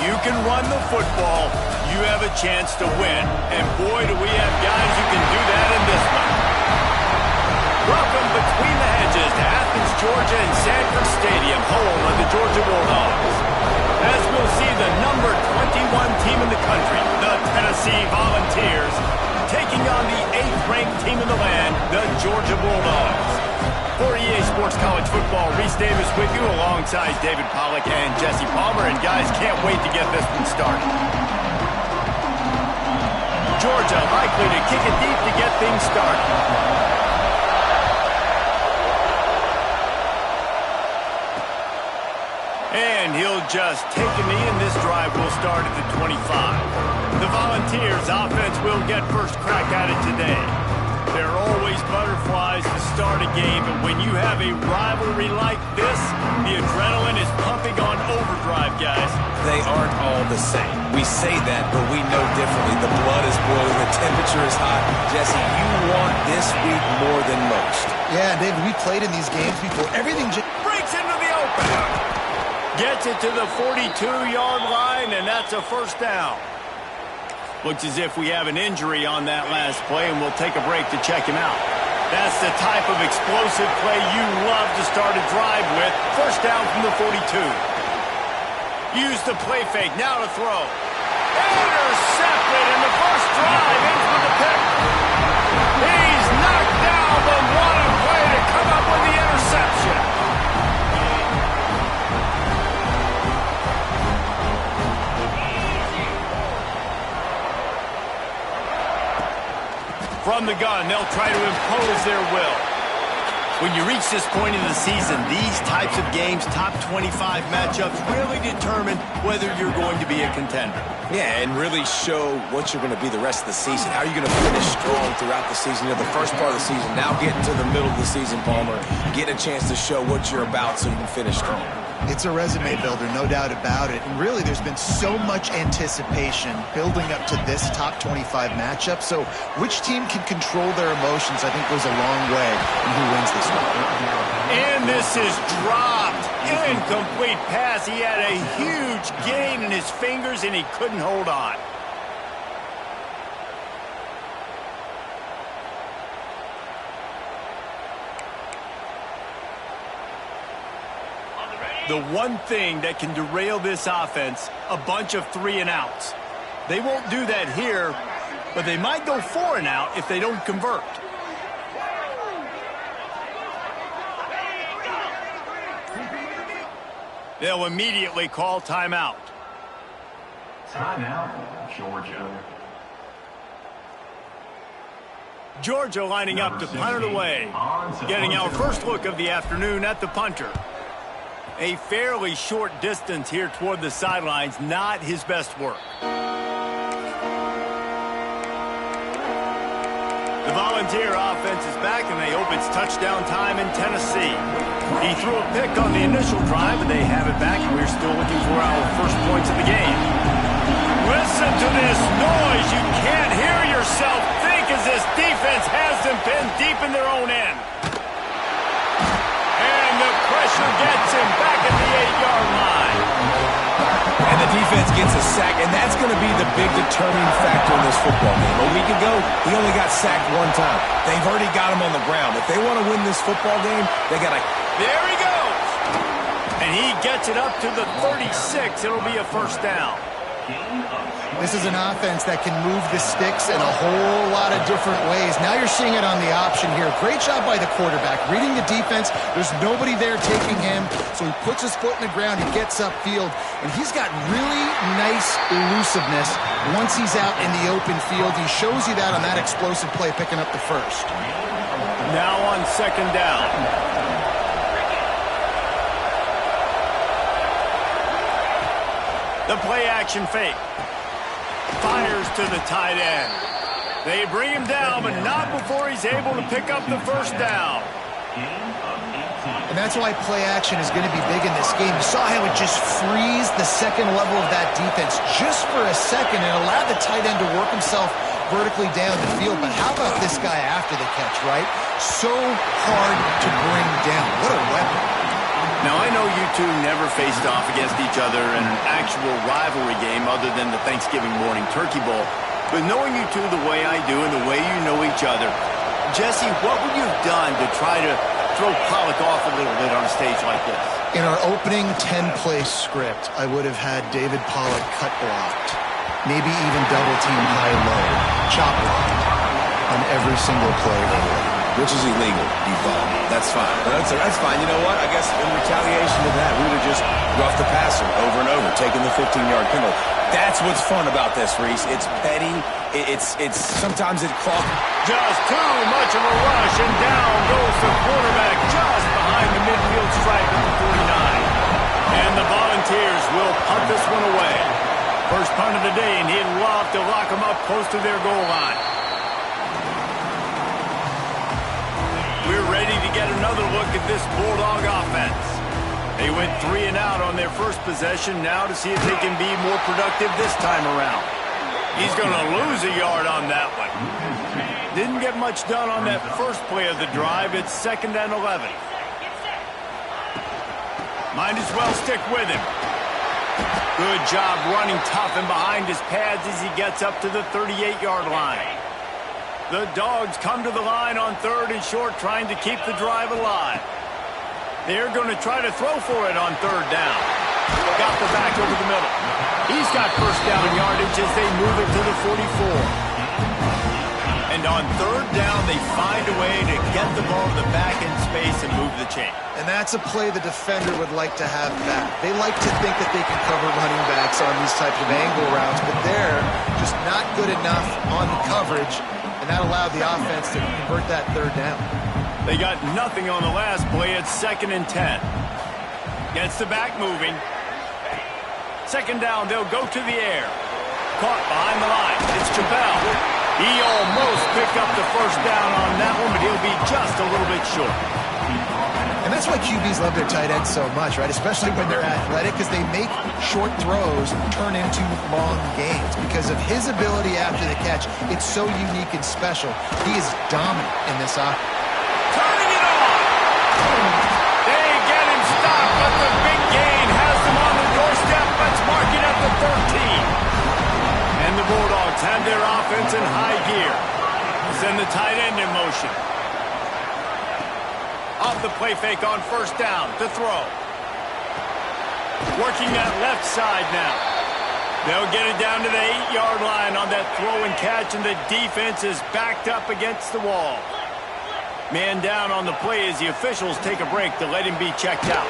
you can run the football, you have a chance to win. And boy, do we have guys who can do that in this one. Welcome between the hedges to Athens, Georgia and Sanford Stadium, home of the Georgia Bulldogs. As we'll see the number 21 team in the country, the Tennessee Volunteers, taking on the 8th-ranked team in the land, the Georgia Bulldogs. For EA Sports College Football, Reese Davis with you alongside David Pollack and Jesse Palmer. And guys, can't wait to get this one started. Georgia likely to kick it deep to get things started. And he'll just take a knee, and this drive will start at the 25. The Volunteers offense will get first crack at it today. There are always butterflies to start a game, but when you have a rivalry like this, the adrenaline is pumping on overdrive, guys. They aren't all the same. We say that, but we know differently. The blood is boiling, the temperature is hot. Jesse, you want this week more than most. Yeah, David, we played in these games before. Everything just breaks into the open. Gets it to the 42-yard line, and that's a first down. Looks as if we have an injury on that last play, and we'll take a break to check him out. That's the type of explosive play you love to start a drive with. First down from the 42. Use the play fake, now to throw. Intercepted, and the first drive ends with a pick. He's knocked down, but what a play to come up with the interception. From the gun, they'll try to impose their will. When you reach this point in the season, these types of games, top 25 matchups, really determine whether you're going to be a contender. Yeah, and really show what you're going to be the rest of the season. How are you going to finish strong throughout the season? You know, the first part of the season, now getting to the middle of the season, Palmer, get a chance to show what you're about so you can finish strong. It's a resume builder, no doubt about it. And really, there's been so much anticipation building up to this top 25 matchup. So which team can control their emotions, I think, goes a long way in who wins this one. And this is dropped. Incomplete pass. He had a huge gain in his fingers, and he couldn't hold on. The one thing that can derail this offense, a bunch of 3-and-outs. They won't do that here, but they might go 4-and-out if they don't convert. They'll immediately call timeout. Timeout, Georgia. Georgia lining up to punt it away. Getting our first look of the afternoon at the punter. A fairly short distance here toward the sidelines, not his best work. The Volunteer offense is back, and they hope it's touchdown time in Tennessee. He threw a pick on the initial drive, and they have it back, and we're still looking for our first points of the game. Listen to this noise. You can't hear yourself think as this defense has them pinned deep in their own end. Pressure gets him back at the 8-yard line. And the defense gets a sack, and that's going to be the big determining factor in this football game. A week ago, he only got sacked one time. They've already got him on the ground. If they want to win this football game, they got to... There he goes! And he gets it up to the 36. It'll be a first down. This is an offense that can move the sticks in a whole lot of different ways. Now you're seeing it on the option here. Great job by the quarterback. Reading the defense, there's nobody there taking him, so he puts his foot in the ground, he gets upfield, and he's got really nice elusiveness once he's out in the open field. He shows you that on that explosive play, picking up the first. Now on second down. The play action fake. Fires to the tight end. They bring him down, but not before he's able to pick up the first down. And that's why play action is going to be big in this game. You saw how it just frees the second level of that defense just for a second and allowed the tight end to work himself vertically down the field. But how about this guy after the catch, right? So hard to bring down. What a weapon. Now, I know you two never faced off against each other in an actual rivalry game other than the Thanksgiving morning Turkey Bowl. But knowing you two the way I do and the way you know each other, Jesse, what would you have done to try to throw Pollock off a little bit on a stage like this? In our opening 10-play script, I would have had David Pollock cut blocked, maybe even double-team high-low, chop blocked on every single play. Which is illegal, you thought. That's fine. That's fine. You know what? I guess in retaliation to that, we would have just roughed the passer over and over, taking the 15-yard penalty. That's what's fun about this, Reese. It's petty. It's sometimes it clogs. Just too much of a rush, and down goes the quarterback just behind the midfield stripe at the 49. And the Volunteers will punt this one away. First punt of the day, and he'd love to lock them up close to their goal line. We're ready to get another look at this Bulldog offense. They went 3 and out on their first possession. Now to see if they can be more productive this time around. He's going to lose a yard on that one. Didn't get much done on that first play of the drive. It's 2nd and 11. Might as well stick with him. Good job running tough and behind his pads as he gets up to the 38-yard line. The Dogs come to the line on 3rd and short, trying to keep the drive alive. They're going to try to throw for it on 3rd down. Got the back over the middle. He's got first down yardage as they move it to the 44. And on 3rd down, they find a way to get the ball to the back in space and move the chain. And that's a play the defender would like to have back. They like to think that they can cover running backs on these types of angle routes, but they're just not good enough on the coverage. And that allowed the offense to convert that 3rd down. They got nothing on the last play. It's 2nd and 10. Gets the back moving. 2nd down, they'll go to the air. Caught behind the line. It's Chappelle. He almost picked up the first down on that one, but he'll be just a little bit short. And that's why QBs love their tight ends so much, right? Especially when they're athletic, because they make short throws turn into long gains. Because of his ability after the catch, it's so unique and special. He is dominant in this offense. Turning it on! They get him stopped, but the big gain has them on the doorstep. Let's mark it at the 13. And the Bulldogs have their offense in high gear. Send the tight end in motion. Off the play fake on 1st down to throw. Working that left side now. They'll get it down to the 8-yard line on that throw and catch, and the defense is backed up against the wall. Man down on the play as the officials take a break to let him be checked out.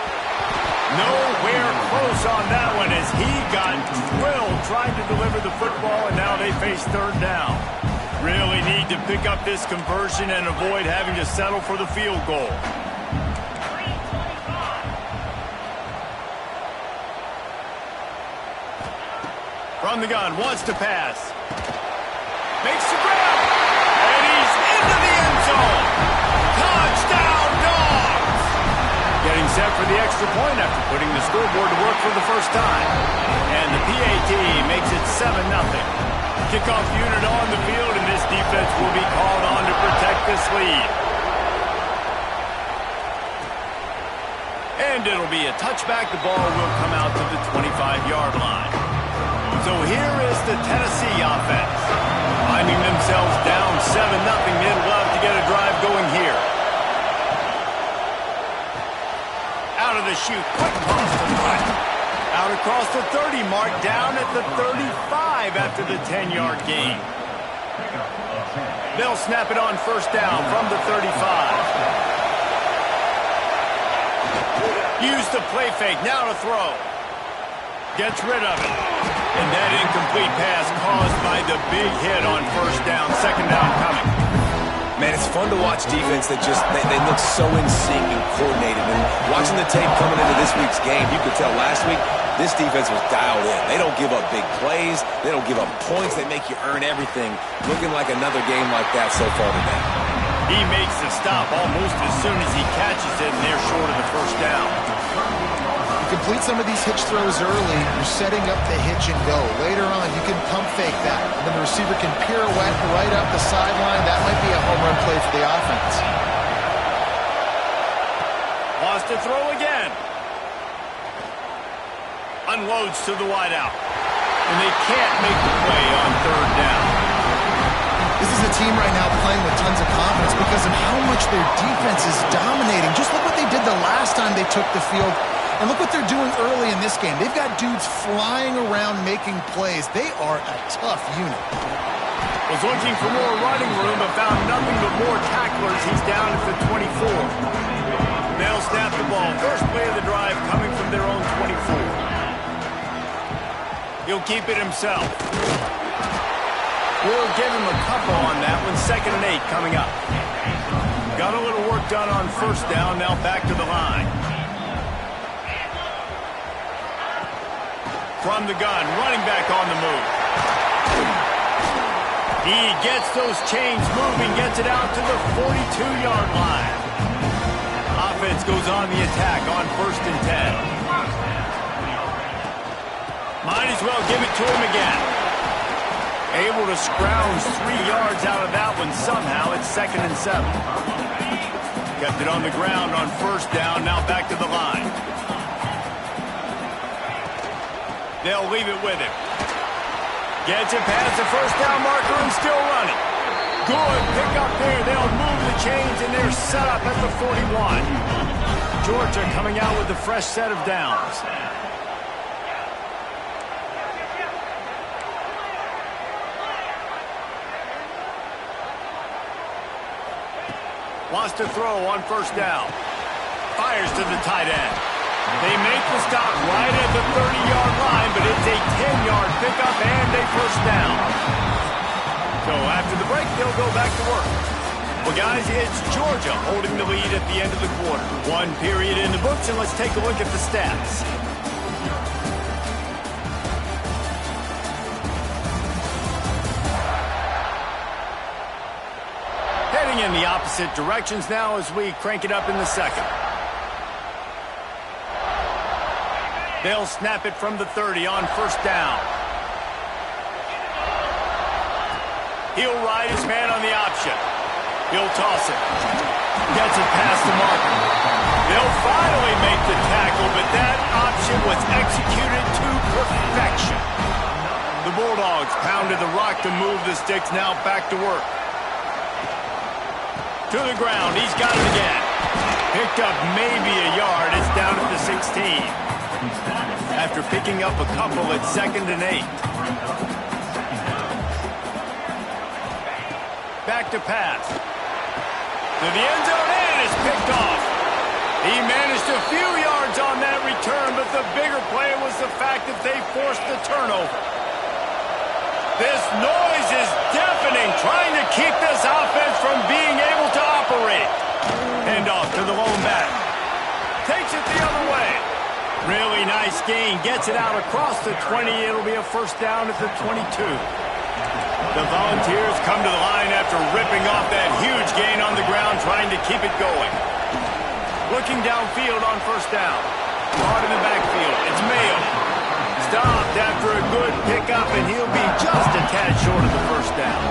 Nowhere close on that one as he got drilled trying to deliver the football, and now they face 3rd down. Really need to pick up this conversion and avoid having to settle for the field goal. From the gun, wants to pass. Makes the grab. And he's into the end zone. Touchdown, Dogs! Getting set for the extra point after putting the scoreboard to work for the first time. And the PAT makes it 7-0. Kickoff unit on the field, and this defense will be called on to protect this lead. And it'll be a touchback. The ball will come out to the 25-yard line. So here is the Tennessee offense. Finding themselves down 7-0. They'd love to get a drive going here. Out of the chute. Quick toss to the right. Out across the 30 mark. Down at the 35 after the 10-yard gain. They'll snap it on 1st down from the 35. Use the play fake. Now to throw. Gets rid of it. And that incomplete pass caused by the big hit on 1st down. 2nd down coming. Man, it's fun to watch defense that just, they look so in sync and coordinated. And watching the tape coming into this week's game, you could tell last week, this defense was dialed in. They don't give up big plays. They don't give up points. They make you earn everything. Looking like another game like that so far today. He makes the stop almost as soon as he catches it, and they're short of the 1st down. Complete some of these hitch throws early, you're setting up the hitch and go. Later on, you can pump fake that. And then the receiver can pirouette right up the sideline. That might be a home run play for the offense. Lost to throw again. Unloads to the wideout. And they can't make the play on third down. This is a team right now playing with tons of confidence because of how much their defense is dominating. Just look what they did the last time they took the field. And look what they're doing early in this game. They've got dudes flying around making plays. They are a tough unit. Was looking for more running room, but found nothing but more tacklers. He's down at the 24. They'll snap the ball. First play of the drive coming from their own 24. He'll keep it himself. We'll give him a couple on that one. 2nd and 8 coming up. Got a little work done on first down. Now back to the line. From the gun, running back on the move. He gets those chains moving, gets it out to the 42-yard line. Offense goes on the attack on 1st and 10. Might as well give it to him again. Able to scrounge 3 yards out of that one somehow. It's 2nd and 7. Kept it on the ground on first down, now back to the line. They'll leave it with him. Gets it past the first down marker and still running. Good pick up there. They'll move the chains and they're set up at the 41. Georgia coming out with a fresh set of downs. Wants to throw on first down. Fires to the tight end. They make the stop right at the 30-yard line, but it's a 10-yard pickup and a first down. So after the break, they'll go back to work. Well, guys, it's Georgia holding the lead at the end of the quarter. 1 period in the books, and let's take a look at the stats. Heading in the opposite directions now as we crank it up in the second. They'll snap it from the 30 on first down. He'll ride his man on the option. He'll toss it. Gets it past the marker. They'll finally make the tackle, but that option was executed to perfection. The Bulldogs pounded the rock to move the sticks, now back to work. To the ground, he's got it again. Picked up maybe a yard, it's down at the 16. After picking up a couple at 2nd and 8. Back to pass. To the end zone and it's picked off. He managed a few yards on that return, but the bigger play was the fact that they forced the turnover. This noise is deafening, trying to keep this offense from being able to operate. Hand off to the lone back. Takes it the other way. Really nice gain. Gets it out across the 20. It'll be a first down at the 22. The Volunteers come to the line after ripping off that huge gain on the ground, trying to keep it going. Looking downfield on first down. Caught in the backfield. It's Mayo. Stopped after a good pickup, and he'll be just a tad short of the first down.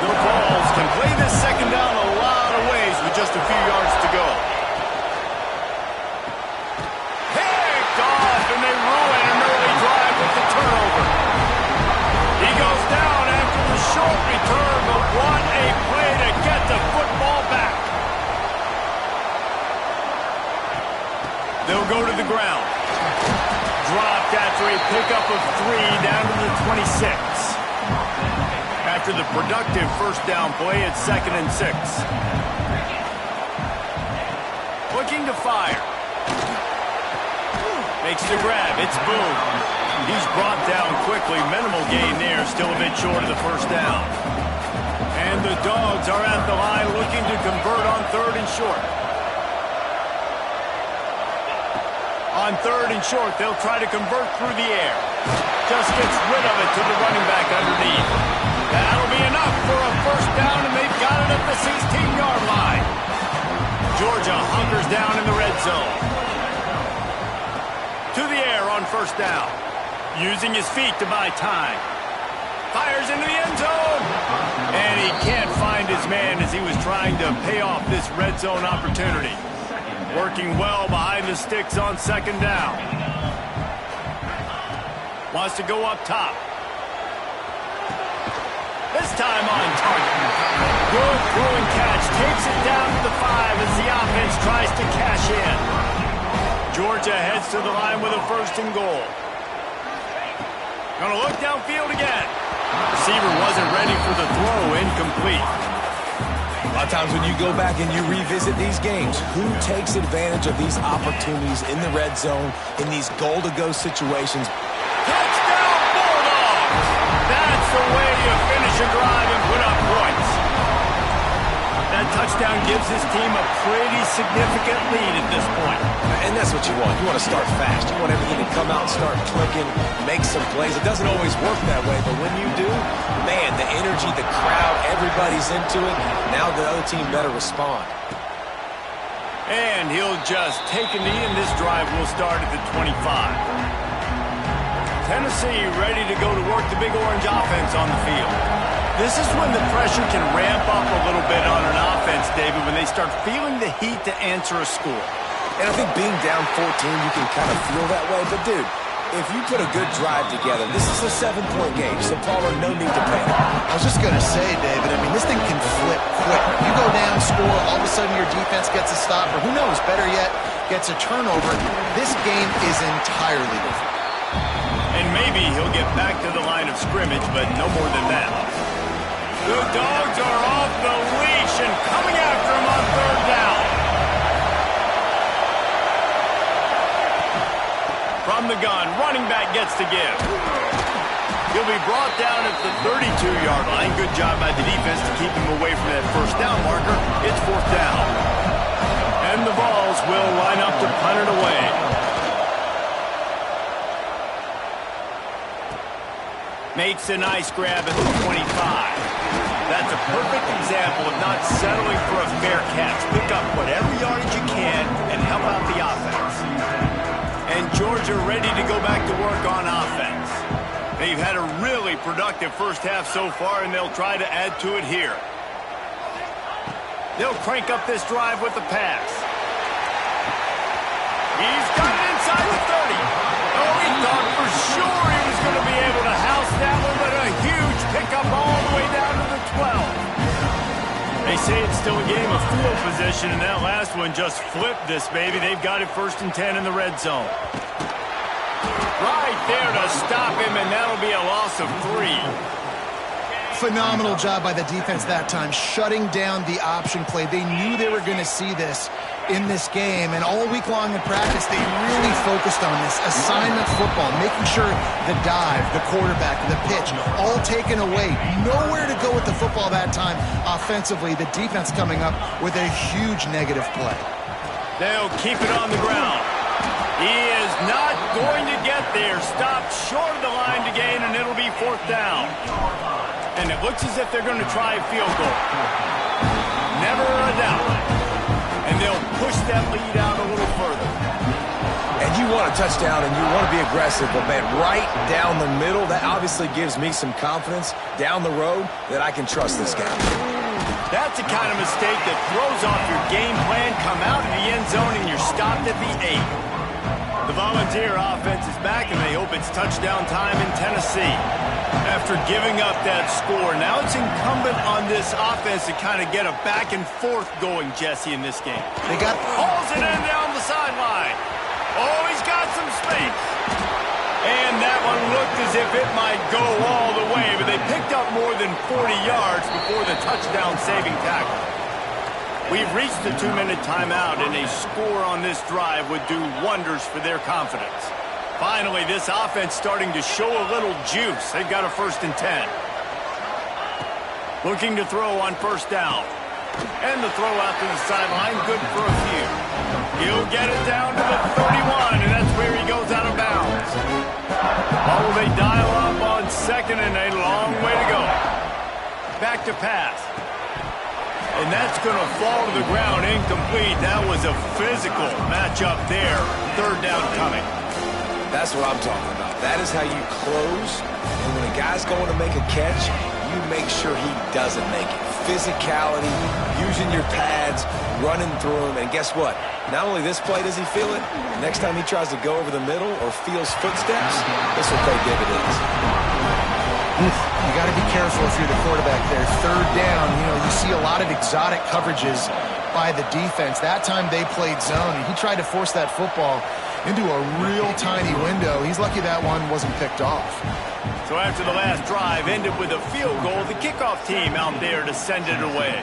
The Vols can play this second down a lot of ways with just a few yards to go. And they ruin an early drive with the turnover. He goes down after the short return, but what a play to get the football back. They'll go to the ground. Dropped after a pickup of 3 down to the 26. After the productive first down play, it's 2nd and 6. Looking to fire. Makes the grab. It's Boone. He's brought down quickly. Minimal gain there. Still a bit short of the first down. And the Dogs are at the line looking to convert on 3rd and short. On 3rd and short, they'll try to convert through the air. Just gets rid of it to the running back underneath. That'll be enough for a first down, and they've got it at the 16-yard line. Georgia hunkers down in the red zone. To the air on first down. Using his feet to buy time. Fires into the end zone. And he can't find his man as he was trying to pay off this red zone opportunity. Working well behind the sticks on second down. Wants to go up top. This time on target. Good throw and catch. Takes it down to the 5 as the offense tries to cash in. Georgia heads to the line with a 1st and goal. Gonna look downfield again. Receiver wasn't ready for the throw. Incomplete. A lot of times when you go back and you revisit these games, who takes advantage of these opportunities in the red zone, in these goal-to-go situations? Touchdown, Bulldogs! That's the way you finish a drive and put up points. That touchdown gives his team a pretty significant lead at this point. And that's what you want. You want to start fast. You want everything to come out and start clicking, make some plays. It doesn't always work that way, but when you do, man, the energy, the crowd, everybody's into it. Now the other team better respond. And he'll just take a knee, and this drive will start at the 25. Tennessee ready to go to work the Big Orange offense on the field. This is when the pressure can ramp up a little bit on an offense, David, when they start feeling the heat to answer a score. And I think being down 14, you can kind of feel that way. But, dude, if you put a good drive together, this is a 7-point game, so Pollard, no need to panic. I was just going to say, David, I mean, this thing can flip quick. You go down, score, all of a sudden your defense gets a stop, or who knows, better yet, gets a turnover. This game is entirely different. And maybe he'll get back to the line of scrimmage, but no more than that. The Dogs are off the leash and coming after him on 3rd down. From the gun, running back gets to give. He'll be brought down at the 32-yard line. Good job by the defense to keep him away from that 1st down marker. It's 4th down. And the Vols will line up to punt it away. Makes a nice grab at the 25. That's a perfect example of not settling for a fair catch. Pick up whatever yardage you can and help out the offense. And Georgia ready to go back to work on offense. They've had a really productive 1st half so far, and they'll try to add to it here. They'll crank up this drive with the pass. He's got it inside the 30. Oh, he thought for sure he was going to be able to house that one, but a huge pickup all the way down to the 12. They say it's still a game of field position, and that last one just flipped this baby. They've got it 1st and 10 in the red zone. Right there to stop him, and that'll be a loss of 3. Phenomenal job by the defense that time, shutting down the option play. They knew they were going to see this in this game, and all week long in practice, they really focused on this assignment football, making sure the dive, the quarterback, the pitch, all taken away. Nowhere to go with the football that time offensively. The defense coming up with a huge negative play. They'll keep it on the ground. He is not going to get there. Stopped short of the line to gain, and it'll be 4th down. And it looks as if they're going to try a field goal. Never a doubt. And they'll push that lead out a little further. And you want a touchdown and you want to be aggressive, but, man, right down the middle, that obviously gives me some confidence down the road that I can trust this guy. That's the kind of mistake that throws off your game plan. Come out of the end zone and you're stopped at the 8. The Volunteer offense is back, and they hope it's touchdown time in Tennessee. After giving up that score, now it's incumbent on this offense to kind of get a back and forth going, Jesse, in this game. They got hauls it in down the sideline. Oh, he's got some space. And that one looked as if it might go all the way, but they picked up more than 40 yards before the touchdown-saving tackle. We've reached the 2-minute timeout, and a score on this drive would do wonders for their confidence. Finally, this offense starting to show a little juice. They've got a 1st and 10. Looking to throw on 1st down. And the throw out to the sideline, good for a few. He'll get it down to the 31, and that's where he goes out of bounds. Oh, they dial up on 2nd, and a long way to go. Back to pass. And that's going to fall to the ground incomplete. That was a physical matchup there. 3rd down coming. That's what I'm talking about. That is how you close. And when a guy's going to make a catch, you make sure he doesn't make it. Physicality, using your pads, running through him. And guess what? Not only this play does he feel it, next time he tries to go over the middle or feels footsteps, this will pay dividends. You got to be careful if you're the quarterback there. Third down, you see a lot of exotic coverages by the defense. That time they played zone, and he tried to force that football into a real tiny window. He's lucky that one wasn't picked off. So after the last drive ended with a field goal, the kickoff team out there to send it away.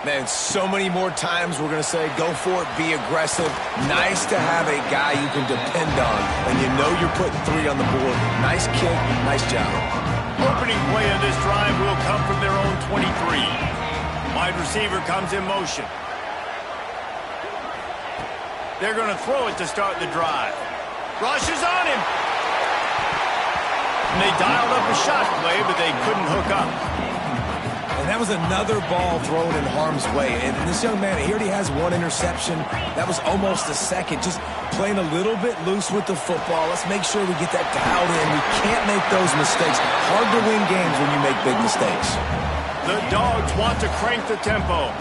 Man, so many more times we're going to say, go for it, be aggressive. Nice to have a guy you can depend on, and you know you're putting 3 on the board. Nice kick, nice job. Opening play of this drive will come from their own 23. Wide receiver comes in motion. They're going to throw it to start the drive. Rush is on him. And they dialed up a shot play, but they couldn't hook up. And that was another ball thrown in harm's way. And this young man, he already has 1 interception. That was almost a second. Just playing a little bit loose with the football. Let's make sure we get that dialed in. We can't make those mistakes. Hard to win games when you make big mistakes. The Dogs want to crank the tempo.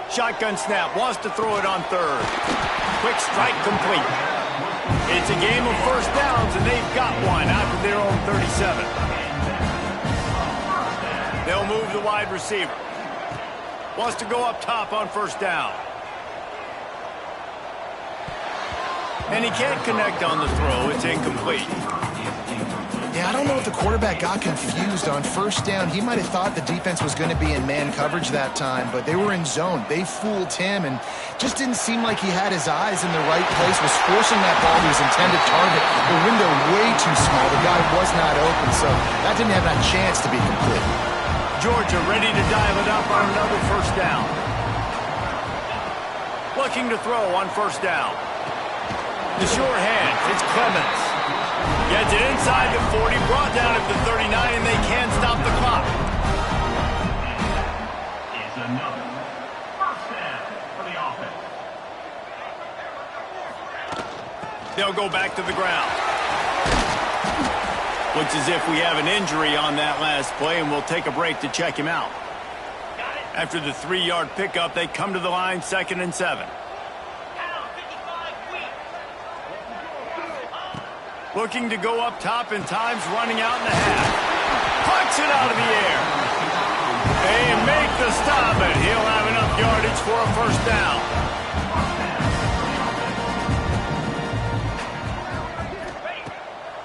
Shotgun snap, wants to throw it on third. Quick strike complete. It's a game of first downs, and they've got one out to their own 37. They'll move the wide receiver. Wants to go up top on first down. And he can't connect on the throw. It's incomplete. Yeah, I don't know if the quarterback got confused on first down. He might have thought the defense was going to be in man coverage that time, but they were in zone. They fooled him and just didn't seem like he had his eyes in the right place, was forcing that ball to his intended target. The window way too small. The guy was not open, so that didn't have that chance to be complete. Georgia ready to dial it up on another first down. Looking to throw on first down. The sure hands, it's Clemens. Gets it inside the 40, brought down at the 39, and they can't stop the clock. It's another first down for the offense. They'll go back to the ground. Looks as if we have an injury on that last play, and we'll take a break to check him out. After the 3-yard pickup, they come to the line, 2nd and 7. Looking to go up top, and time's running out in the half. Pucks it out of the air. They make the stop, and he'll have enough yardage for a first down.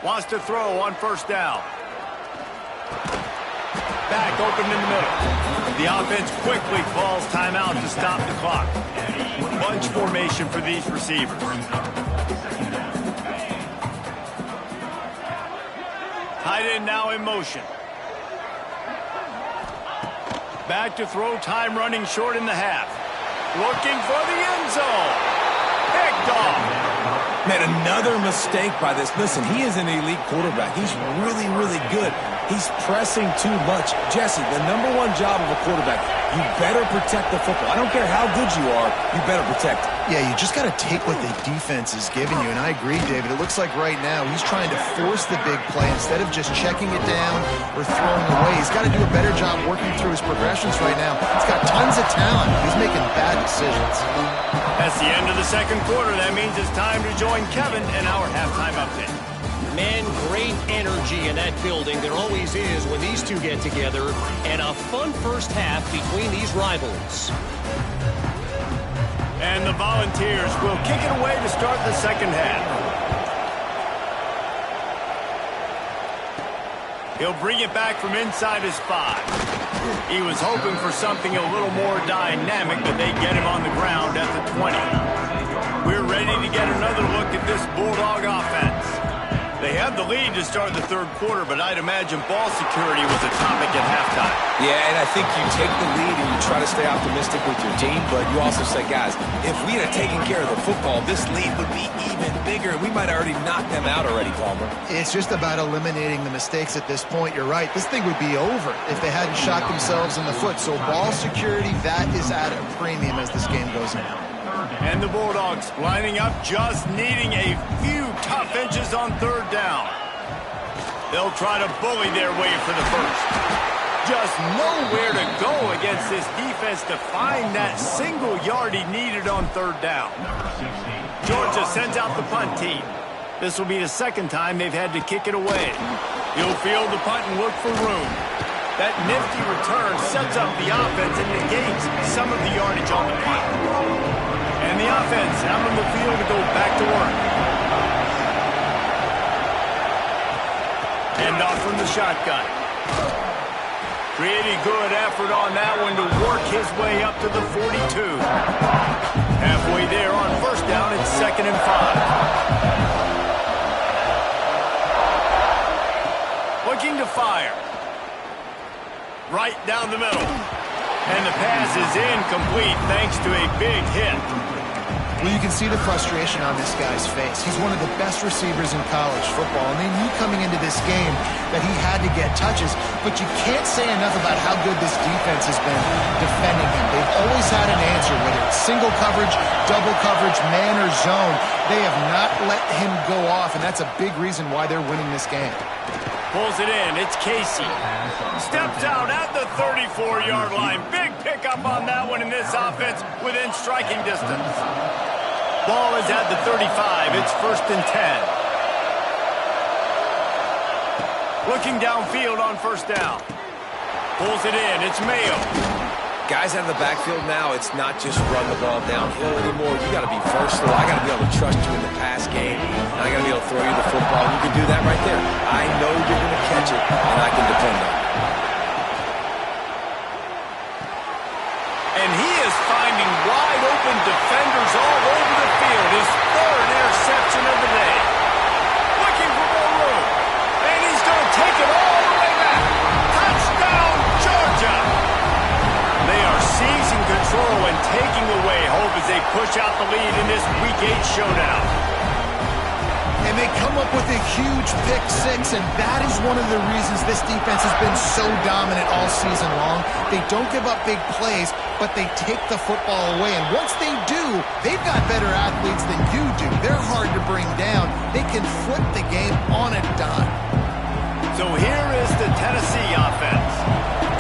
Wants to throw on first down. Back open in the middle. The offense quickly calls timeout to stop the clock. Bunch formation for these receivers. Tight end now in motion. Back to throw, time running short in the half. Looking for the end zone. Picked off. Man, another mistake by this. Listen, he is an elite quarterback. He's really, really good. He's pressing too much. Jesse, the #1 job of a quarterback, you better protect the football. I don't care how good you are, you better protect it. Yeah, you just got to take what the defense is giving you, and I agree, David. It looks like right now he's trying to force the big play instead of just checking it down or throwing away. He's got to do a better job working through his progressions right now. He's got tons of talent. He's making bad decisions. That's the end of the second quarter. That means it's time to join Kevin in our halftime update. Man, great energy in that building. There always is when these two get together. And a fun first half between these rivals. And the Volunteers will kick it away to start the second half. He'll bring it back from inside his 5. He was hoping for something a little more dynamic, but they get him on the ground at the 20. We're ready to get another look at this Bulldog offense. They have the lead to start the third quarter, but I'd imagine ball security was a topic at halftime. Yeah, and I think you take the lead and you try to stay optimistic with your team, but you also say, guys, if we had taken care of the football, this lead would be even bigger. We might have already knocked them out already, Palmer. It's just about eliminating the mistakes at this point. You're right. This thing would be over if they hadn't shot themselves in the foot. So ball security, that is at a premium as this game goes on. And the Bulldogs lining up, just needing a few tough inches on third down. They'll try to bully their way for the first. Just nowhere to go against this defense to find that single yard he needed on third down. Georgia sends out the punt team. This will be the second time they've had to kick it away. He'll field the punt and look for room. That nifty return sets up the offense and negates some of the yardage on the punt. And the offense out on the field to go back to work. Hand off from the shotgun. Pretty good effort on that one to work his way up to the 42. Halfway there on first down, it's 2nd and 5. Looking to fire. Right down the middle. And the pass is incomplete thanks to a big hit. Well, you can see the frustration on this guy's face. He's one of the best receivers in college football, and they knew coming into this game that he had to get touches, but you can't say enough about how good this defense has been defending him. They've always had an answer, whether it's single coverage, double coverage, man or zone. They have not let him go off, and that's a big reason why they're winning this game. Pulls it in. It's Casey. Steps out at the 34-yard line. Big pickup on that one in this offense within striking distance. Ball is at the 35. It's 1st and 10. Looking downfield on first down. Pulls it in. It's Mayo. Guys out of the backfield now, it's not just run the ball downhill anymore. You got to be versatile. I got to be able to trust you in the pass game. And I got to be able to throw you the football. You can do that right there. I know you're going to catch it, and I can depend on it. And he is finding wide open defenders all over the field. His 3rd interception of the day. Looking for more room. And he's going to take it all the way back. Touchdown, Georgia! They are seizing control and taking away hope as they push out the lead in this Week 8 showdown. And they come up with a huge pick six, and that is one of the reasons this defense has been so dominant all season long. They don't give up big plays, but they take the football away. And once they do, they've got better athletes than you do. They're hard to bring down. They can flip the game on a dime. So here is the Tennessee offense.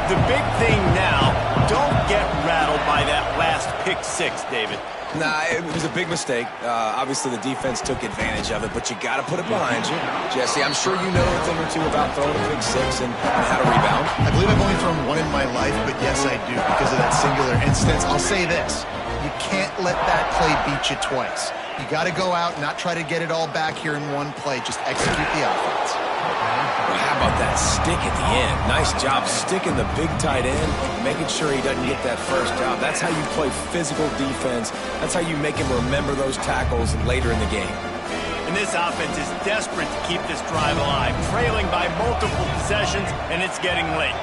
The big thing now, don't get rattled by that last pick six, David. Nah, it was a big mistake. Obviously, the defense took advantage of it, but you got to put it behind you. Jesse, I'm sure you know a thing or two about throwing a pick six and how to rebound. I believe I've only thrown one in my life, but yes, I do because of that singular instance. I'll say this. You can't let that play beat you twice. You got to go out and not try to get it all back here in one play. Just execute the offense. Well, how about that stick at the end? Nice job sticking the big tight end, making sure he doesn't get that first down. That's how you play physical defense. That's how you make him remember those tackles later in the game. And this offense is desperate to keep this drive alive, trailing by multiple possessions, and it's getting late.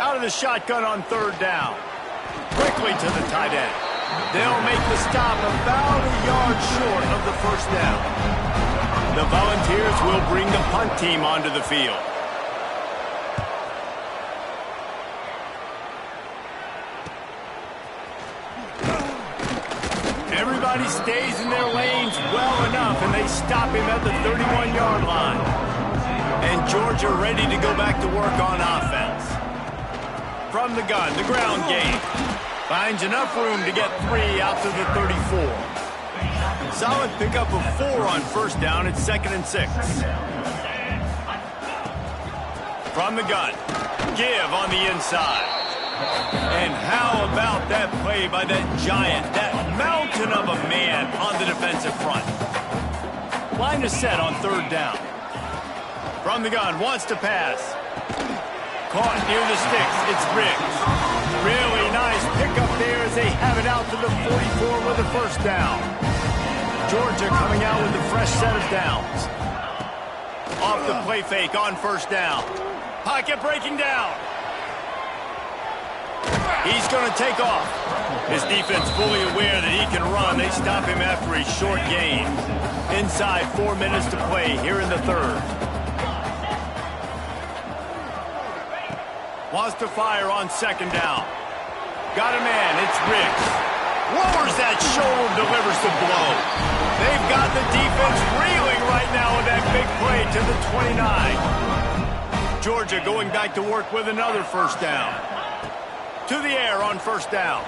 Out of the shotgun on third down. Quickly to the tight end. They'll make the stop about a yard short of the first down. The Volunteers will bring the punt team onto the field. Everybody stays in their lanes well enough, and they stop him at the 31-yard line. And Georgia ready to go back to work on offense. From the gun, the ground game. Finds enough room to get 3 out to the 34. Solid pickup of 4 on first down. It's 2nd and 6. From the gun. Give on the inside. And how about that play by that giant, that mountain of a man on the defensive front. Line is set on third down. From the gun. Wants to pass. Caught near the sticks. It's Riggs. Really nice pickup there as they have it out to the 44 with a first down. Georgia coming out with a fresh set of downs. Off the play fake on first down. Pocket breaking down. He's going to take off. His defense fully aware that he can run. They stop him after a short gain. Inside 4 minutes to play here in the third. Wants to fire on second down. Got a man. It's Riggs. as that shoulder delivers the blow. They've got the defense reeling right now with that big play to the 29. Georgia going back to work with another first down. To the air on first down.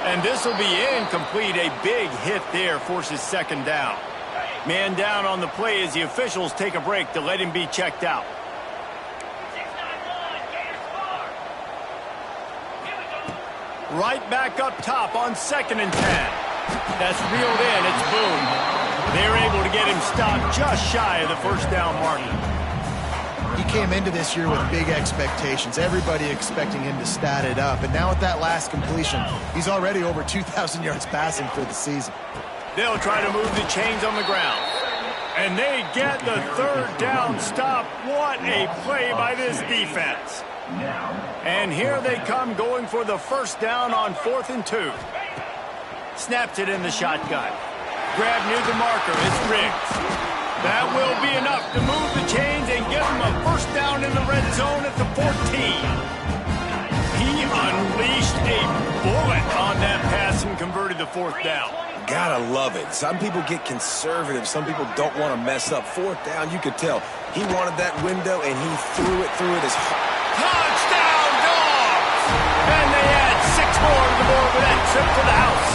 And this will be incomplete. A big hit there forces second down. Man down on the play as the officials take a break to let him be checked out. Right back up top on 2nd and 10. That's reeled in. It's Boone. They're able to get him stopped just shy of the first down marker. He came into this year with big expectations. Everybody expecting him to stat it up. And now with that last completion, he's already over 2,000 yards passing for the season. They'll try to move the chains on the ground. And they get the third down stop. What a play by this defense. And here they come going for the first down on 4th and 2. Snaps it in the shotgun. Grab near the marker. It's Riggs. That will be enough to move the chains and give them a first down in the red zone at the 14. He unleashed a bullet on that pass and converted the 4th down. Gotta love it. Some people get conservative. Some people don't want to mess up. 4th down, you could tell. He wanted that window, and he threw it as hard. Touchdown, Dogs! And they add 6 more to the board with that trip to the house.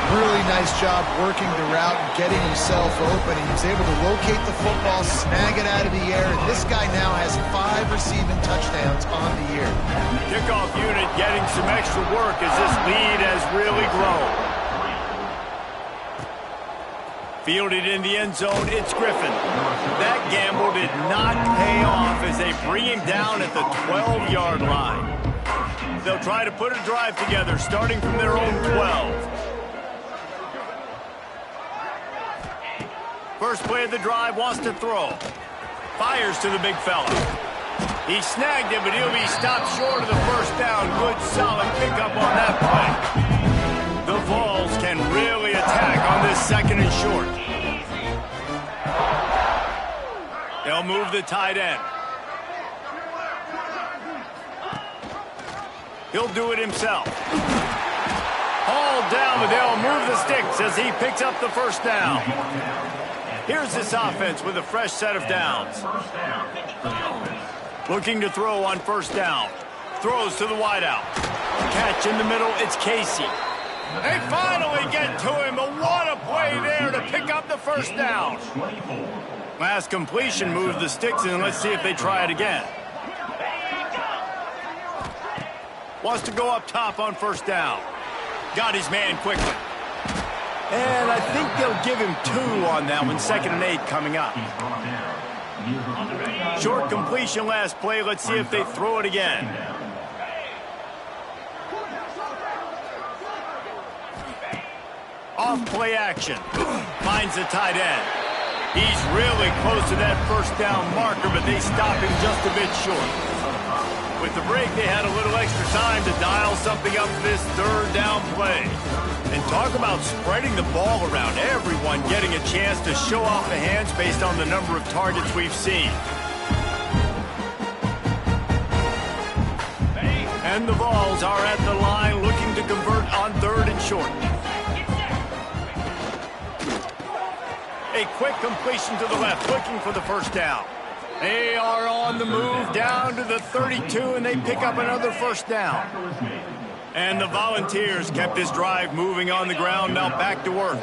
Really nice job working the route and getting himself open. He was able to locate the football, snag it out of the air, and this guy now has 5 receiving touchdowns on the year. Kickoff unit getting some extra work as this lead has really grown. Fielded in the end zone, it's Griffin. That gamble did not pay off as they bring him down at the 12-yard line. They'll try to put a drive together, starting from their own 12. First play of the drive, wants to throw. Fires to the big fella. He snagged it, but he'll be stopped short of the first down. Good, solid pickup on that play. The Vols can really attack on this 2nd and short. They'll move the tight end. He'll do it himself. Hauled down, but they'll move the sticks as he picks up the first down. Here's this offense with a fresh set of downs. Looking to throw on first down. Throws to the wideout. Catch in the middle, it's Casey. They finally get to him, but what a play there to pick up the first down. Last completion moved the sticks, and let's see if they try it again. Wants to go up top on first down. Got his man quickly. And I think they'll give him 2 on that one. 2nd and 8 coming up. Short completion last play. Let's see if they throw it again. Off play action. Finds the tight end. He's really close to that first down marker, but they stop him just a bit short. With the break, they had a little extra time to dial something up for this 3rd down play. And talk about spreading the ball around. Everyone getting a chance to show off the hands based on the number of targets we've seen. And the Vols are at the line looking to convert on 3rd and short. A quick completion to the left, looking for the first down. They are on the move down to the 32, and they pick up another first down. And the Volunteers kept this drive moving on the ground, now back to work.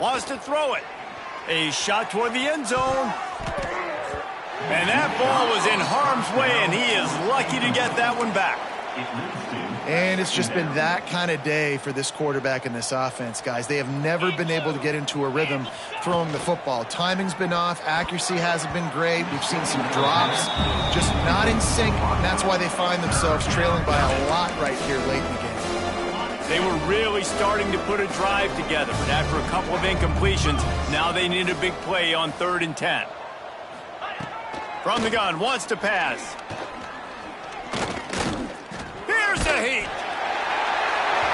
Wants to throw it. A shot toward the end zone. And that ball was in harm's way, and he is lucky to get that one back. And it's just been that kind of day for this quarterback and this offense, guys. They have never been able to get into a rhythm throwing the football. Timing's been off. Accuracy hasn't been great. We've seen some drops, just not in sync, and that's why they find themselves trailing by a lot right here late in the game. They were really starting to put a drive together, but after a couple of incompletions, now they need a big play on 3rd and 10. From the gun, wants to pass. Here's the heat.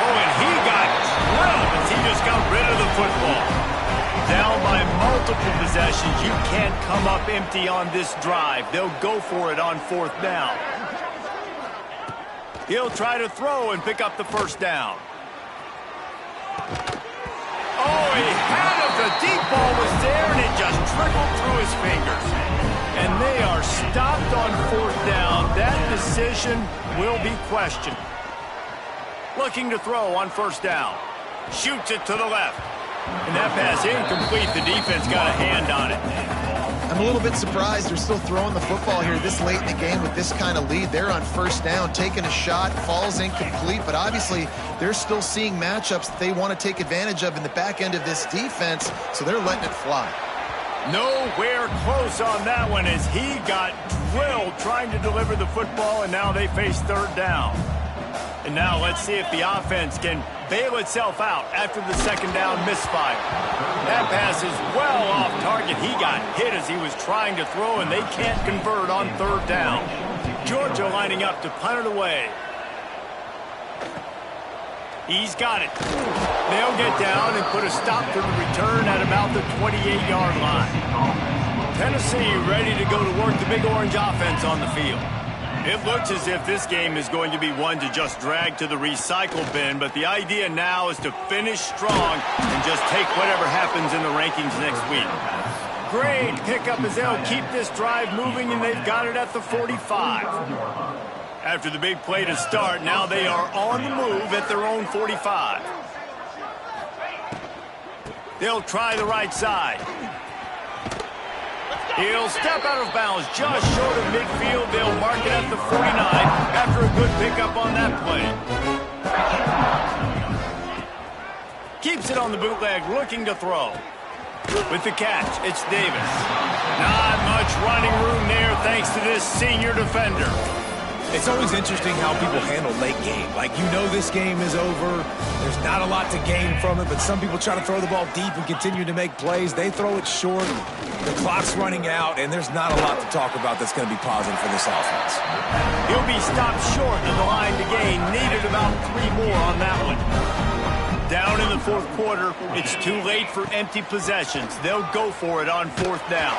Oh, and he got drilled as he just got rid of the football. Down by multiple possessions. You can't come up empty on this drive. They'll go for it on 4th down. He'll try to throw and pick up the first down. Oh, he had it. The deep ball was there, and it just trickled through his fingers. And they are stopped on fourth down. That decision will be questioned. Looking to throw on first down. Shoots it to the left. And that pass incomplete. The defense got a hand on it. I'm a little bit surprised they're still throwing the football here this late in the game with this kind of lead. They're on first down, taking a shot, falls incomplete, but obviously they're still seeing matchups that they want to take advantage of in the back end of this defense, so they're letting it fly. Nowhere close on that one as he got drilled trying to deliver the football, and now they face third down. And now let's see if the offense can bail itself out after the second down misfire. That pass is well off target. He got hit as he was trying to throw, and they can't convert on third down. Georgia lining up to punt it away. He's got it. They'll get down and put a stop to the return at about the 28-yard line. Tennessee ready to go to work the Big Orange offense on the field. It looks as if this game is going to be one to just drag to the recycle bin, but the idea now is to finish strong and just take whatever happens in the rankings next week. Great pickup as they'll keep this drive moving, and they've got it at the 45. After the big play to start, now they are on the move at their own 45. They'll try the right side. He'll step out of bounds just short of midfield. They'll mark it at the 49 after a good pickup on that play. Keeps it on the bootleg, looking to throw. With the catch, it's Davis. Not much running room there thanks to this senior defender. It's always interesting how people handle late game. Like, you know this game is over. There's not a lot to gain from it, but some people try to throw the ball deep and continue to make plays. They throw it short. The clock's running out, and there's not a lot to talk about that's going to be positive for this offense. He'll be stopped short of the line to gain. Needed about 3 more on that one. Down in the fourth quarter, it's too late for empty possessions. They'll go for it on fourth down.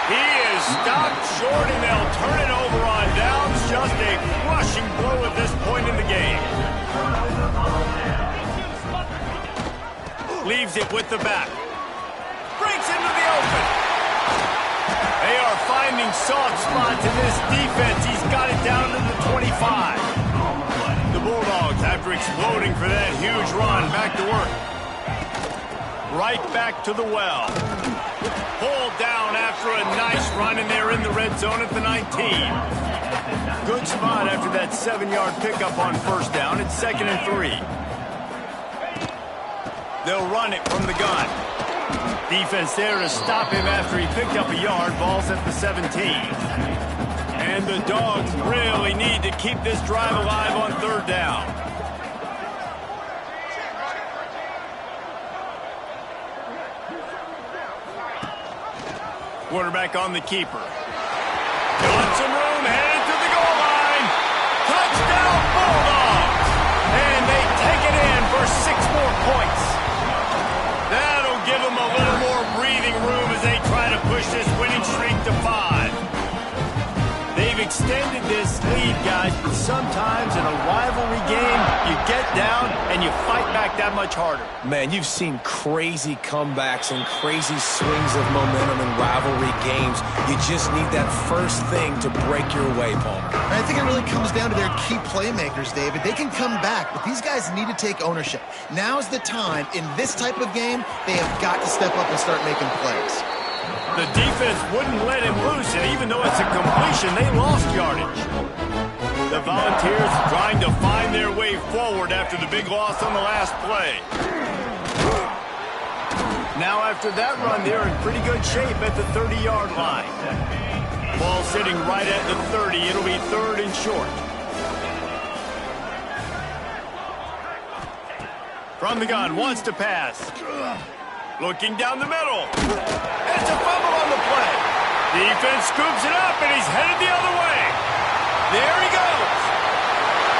He is stopped short, and they'll turn it over on downs. Just a crushing blow at this point in the game. Leaves it with the back. Breaks into the open. They are finding soft spots in this defense. He's got it down to the 25. The Bulldogs, after exploding for that huge run, back to work. Right back to the well. Pulled down after a nice run, and they're in the red zone at the 19. Good spot after that 7-yard pickup on first down. It's 2nd and 3. They'll run it from the gun. Defense there to stop him after he picked up a yard. Ball's at the 17. And the Dogs really need to keep this drive alive on third down. Quarterback on the keeper. Got some room, headed to the goal line. Touchdown, Bulldogs! And they take it in for 6 more points. That'll give them a little more breathing room as they try to push this winning streak to 5. They've extended this lead, guys, but sometimes in a rivalry game, you get down and you fight back that much harder. Man, you've seen crazy comebacks and crazy swings of momentum in rivalry games. You just need that first thing to break your way, Palmer. I think it really comes down to their key playmakers, David. They can come back, but these guys need to take ownership. Now's the time. In this type of game, they have got to step up and start making plays. The defense wouldn't let him loose, and even though it's a completion, they lost yardage. The Volunteers trying to find their way forward after the big loss on the last play. Now after that run, they're in pretty good shape at the 30-yard line. Ball sitting right at the 30. It'll be 3rd and short. From the gun, wants to pass. Looking down the middle. It's a fumble on the play. Defense scoops it up, and he's headed the other way. There he goes.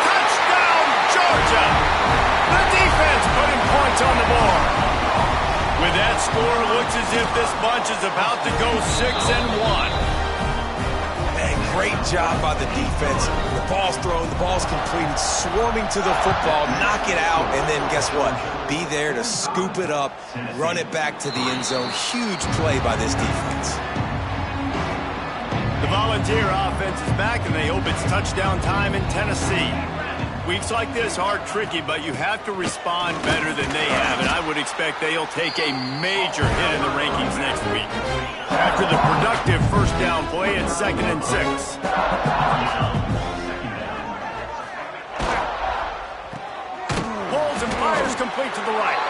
Touchdown, Georgia. The defense putting points on the board. With that score, it looks as if this bunch is about to go 6-1. Man, Great job by the defense. The ball's thrown, the ball's completed, swarming to the football, knock it out, and then guess what? Be there to scoop it up, run it back to the end zone. Huge play by this defense. The Volunteer offense is back, and they hope it's touchdown time in Tennessee. Weeks like this are tricky, but you have to respond better than they have, and I would expect they'll take a major hit in the rankings next week. After the productive first down play, it's 2nd and 6. Pulls and fires complete to the right.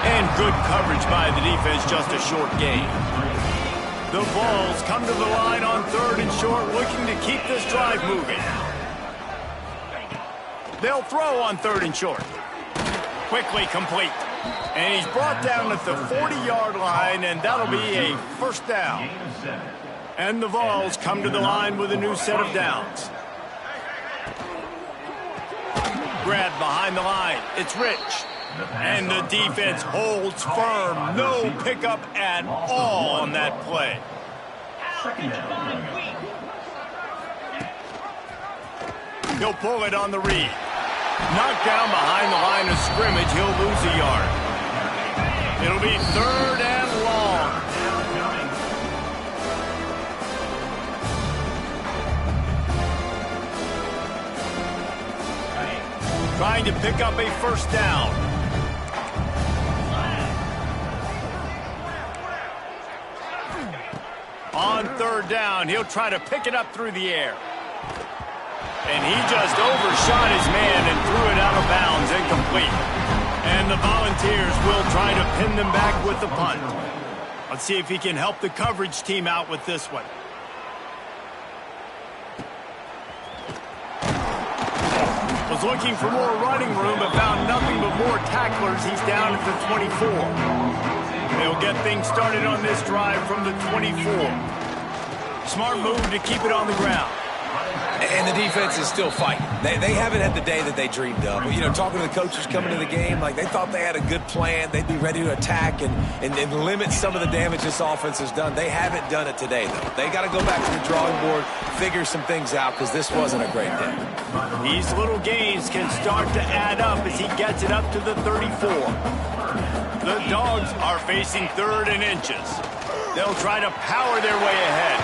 And good coverage by the defense, just a short gain. The Vols come to the line on 3rd and short, looking to keep this drive moving. They'll throw on 3rd and short. Quickly complete. And he's brought down at the 40-yard line, and that'll be a first down. And the Vols come to the line with a new set of downs. Grabbed behind the line. It's Rich. And the defense holds firm. No pickup at all on that play. He'll pull it on the read. Knocked down behind the line of scrimmage. He'll lose a yard. It'll be 3rd and long. Trying to pick up a first down. On 3rd down, he'll try to pick it up through the air. And he just overshot his man and threw it out of bounds, incomplete. And the Volunteers will try to pin them back with the punt. Let's see if he can help the coverage team out with this one. Was looking for more running room, but found nothing but more tacklers. He's down at the 24. They'll get things started on this drive from the 24. Smart move to keep it on the ground. And the defense is still fighting. They haven't had the day that they dreamed of. You know, talking to the coaches coming to the game, like they thought they had a good plan. They'd be ready to attack and limit some of the damage this offense has done. They haven't done it today, though. They got to go back to the drawing board, figure some things out, because this wasn't a great day. These little gains can start to add up as he gets it up to the 34. The Dogs are facing 3rd and inches. They'll try to power their way ahead.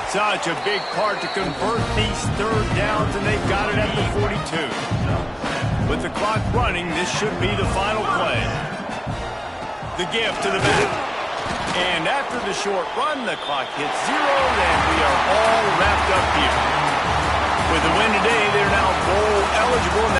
Such a big part to convert these 3rd downs, and they've got it at the 42. With the clock running, this should be the final play. The give to the back. And after the short run, the clock hits 0, and we are all wrapped up here. With the win today, they're now bowl eligible.